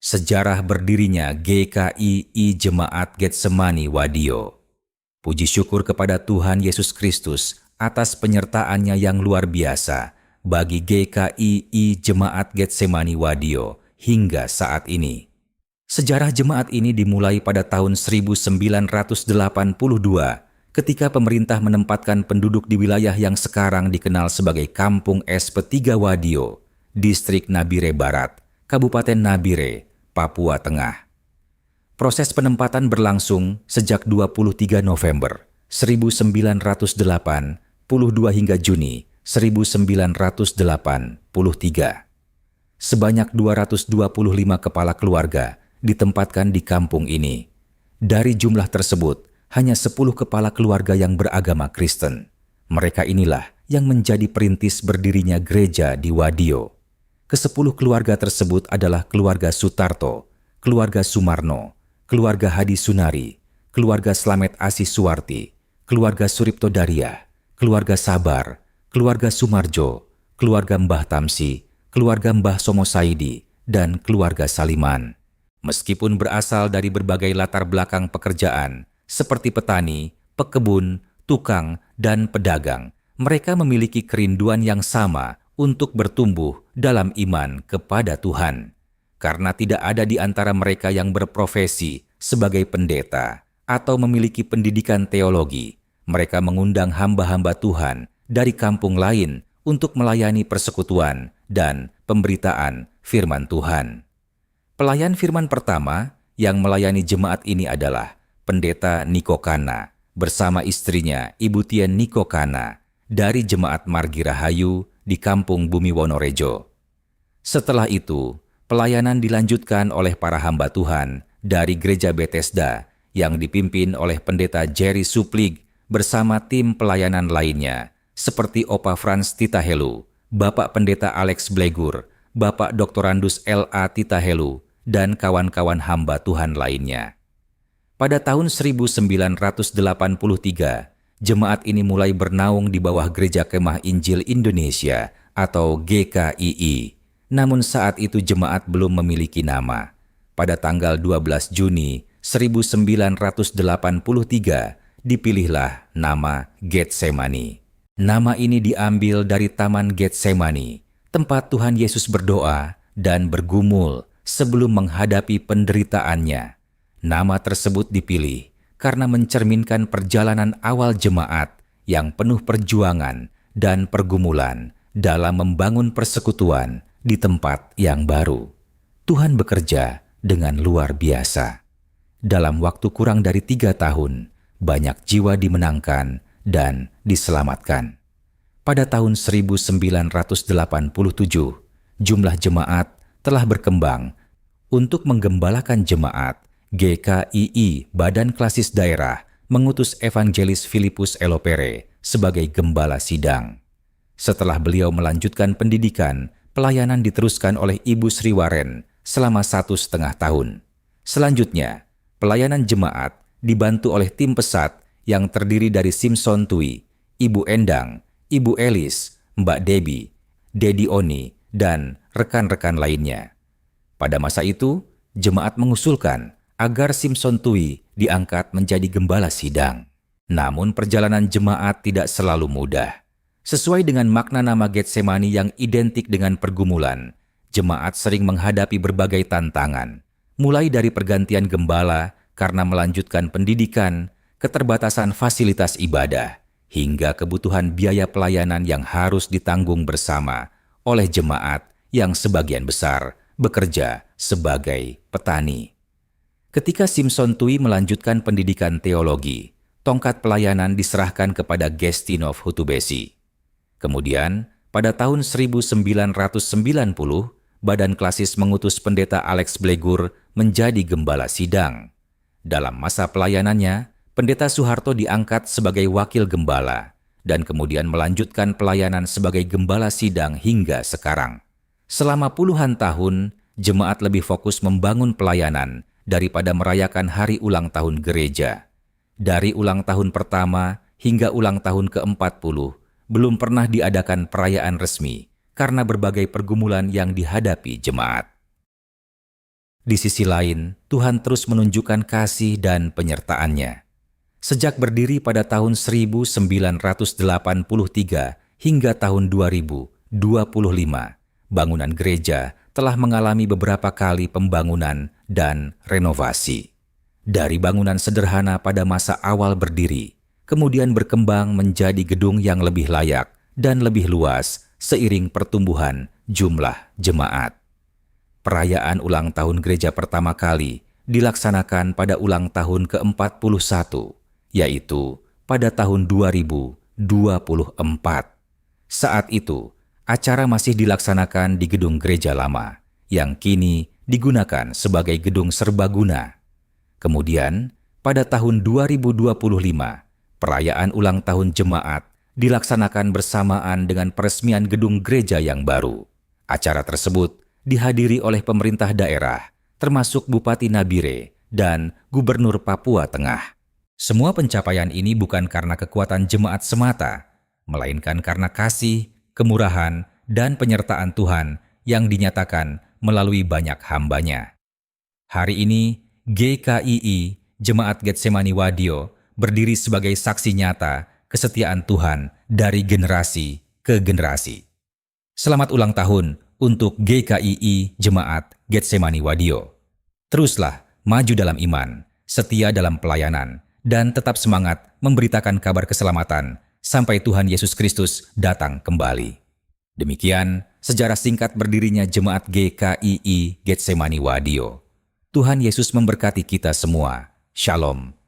Sejarah berdirinya GKII Jemaat Getsemani Wadio. Puji syukur kepada Tuhan Yesus Kristus atas penyertaannya yang luar biasa bagi GKII Jemaat Getsemani Wadio hingga saat ini. Sejarah jemaat ini dimulai pada tahun 1982 ketika pemerintah menempatkan penduduk di wilayah yang sekarang dikenal sebagai Kampung SP3 Wadio, Distrik Nabire Barat, Kabupaten Nabire, Papua Tengah. Proses penempatan berlangsung sejak 23 November 1982 hingga Juni 1983. Sebanyak 225 kepala keluarga ditempatkan di kampung ini. Dari jumlah tersebut, hanya 10 kepala keluarga yang beragama Kristen. Mereka inilah yang menjadi perintis berdirinya gereja di Wadio. Ke-10 keluarga tersebut adalah keluarga Sutarto, keluarga Sumarno, keluarga Hadi Sunari, keluarga Slamet Asih Suwarti, keluarga Suripto Daria, keluarga Sabar, keluarga Sumarjo, keluarga Mbah Tamsi, keluarga Mbah Somo Saidi, dan keluarga Saliman. Meskipun berasal dari berbagai latar belakang pekerjaan, seperti petani, pekebun, tukang, dan pedagang, mereka memiliki kerinduan yang sama untuk bertumbuh dalam iman kepada Tuhan. Karena tidak ada di antara mereka yang berprofesi sebagai pendeta atau memiliki pendidikan teologi, mereka mengundang hamba-hamba Tuhan dari kampung lain untuk melayani persekutuan dan pemberitaan firman Tuhan. Pelayan firman pertama yang melayani jemaat ini adalah Pendeta Niko Kana bersama istrinya Ibu Tien Niko Kana dari Jemaat Margi Rahayu di Kampung Bumi Wonorejo. Setelah itu, pelayanan dilanjutkan oleh para hamba Tuhan dari Gereja Bethesda yang dipimpin oleh Pendeta Jerry Suplig bersama tim pelayanan lainnya seperti Opa Frans Titahelu, Bapak Pendeta Alex Blegur, Bapak Doktorandus L.A. Titahelu, dan kawan-kawan hamba Tuhan lainnya. Pada tahun 1983, jemaat ini mulai bernaung di bawah Gereja Kemah Injil Indonesia atau GKII. Namun saat itu jemaat belum memiliki nama. Pada tanggal 12 Juni 1983, dipilihlah nama Getsemani. Nama ini diambil dari Taman Getsemani, tempat Tuhan Yesus berdoa dan bergumul sebelum menghadapi penderitaannya. Nama tersebut dipilih karena mencerminkan perjalanan awal jemaat yang penuh perjuangan dan pergumulan dalam membangun persekutuan di tempat yang baru. Tuhan bekerja dengan luar biasa. Dalam waktu kurang dari 3 tahun, banyak jiwa dimenangkan dan diselamatkan. Pada tahun 1987, jumlah jemaat telah berkembang. Untuk menggembalakan jemaat, GKII Badan Klasis Daerah mengutus Evangelis Filipus Elopere sebagai gembala sidang. Setelah beliau melanjutkan pendidikan, pelayanan diteruskan oleh Ibu Sri Waren selama 1,5 tahun. Selanjutnya, pelayanan jemaat dibantu oleh tim pesat yang terdiri dari Simpson Tui, Ibu Endang, Ibu Elis, Mbak Debbie, Dedi Oni, dan rekan-rekan lainnya. Pada masa itu, jemaat mengusulkan agar Simpson Tui diangkat menjadi gembala sidang. Namun perjalanan jemaat tidak selalu mudah. Sesuai dengan makna nama Getsemani yang identik dengan pergumulan, jemaat sering menghadapi berbagai tantangan, mulai dari pergantian gembala karena melanjutkan pendidikan, keterbatasan fasilitas ibadah, hingga kebutuhan biaya pelayanan yang harus ditanggung bersama oleh jemaat yang sebagian besar bekerja sebagai petani. Ketika Simpson Tui melanjutkan pendidikan teologi, tongkat pelayanan diserahkan kepada Gestinov Hutubesi. Kemudian, pada tahun 1990, Badan Klasis mengutus Pendeta Alex Blegur menjadi gembala sidang. Dalam masa pelayanannya, Pendeta Soeharto diangkat sebagai wakil gembala dan kemudian melanjutkan pelayanan sebagai gembala sidang hingga sekarang. Selama puluhan tahun, jemaat lebih fokus membangun pelayanan daripada merayakan hari ulang tahun gereja. Dari ulang tahun pertama hingga ulang tahun ke-40, belum pernah diadakan perayaan resmi karena berbagai pergumulan yang dihadapi jemaat. Di sisi lain, Tuhan terus menunjukkan kasih dan penyertaan-Nya. Sejak berdiri pada tahun 1983 hingga tahun 2025, bangunan gereja telah mengalami beberapa kali pembangunan dan renovasi. Dari bangunan sederhana pada masa awal berdiri, kemudian berkembang menjadi gedung yang lebih layak dan lebih luas seiring pertumbuhan jumlah jemaat. Perayaan ulang tahun gereja pertama kali dilaksanakan pada ulang tahun ke-41, yaitu pada tahun 2024. Saat itu, acara masih dilaksanakan di gedung gereja lama, yang kini digunakan sebagai gedung serbaguna. Kemudian, pada tahun 2025, perayaan ulang tahun jemaat dilaksanakan bersamaan dengan peresmian gedung gereja yang baru. Acara tersebut dihadiri oleh pemerintah daerah, termasuk Bupati Nabire dan Gubernur Papua Tengah. Semua pencapaian ini bukan karena kekuatan jemaat semata, melainkan karena kasih, kemurahan, dan penyertaan Tuhan yang dinyatakan melalui banyak hamba-Nya. Hari ini, GKII, Jemaat Getsemani Wadio, berdiri sebagai saksi nyata kesetiaan Tuhan dari generasi ke generasi. Selamat ulang tahun untuk GKII Jemaat Getsemani Wadio. Teruslah maju dalam iman, setia dalam pelayanan, dan tetap semangat memberitakan kabar keselamatan sampai Tuhan Yesus Kristus datang kembali. Demikian sejarah singkat berdirinya Jemaat GKII Getsemani Wadio. Tuhan Yesus memberkati kita semua. Shalom.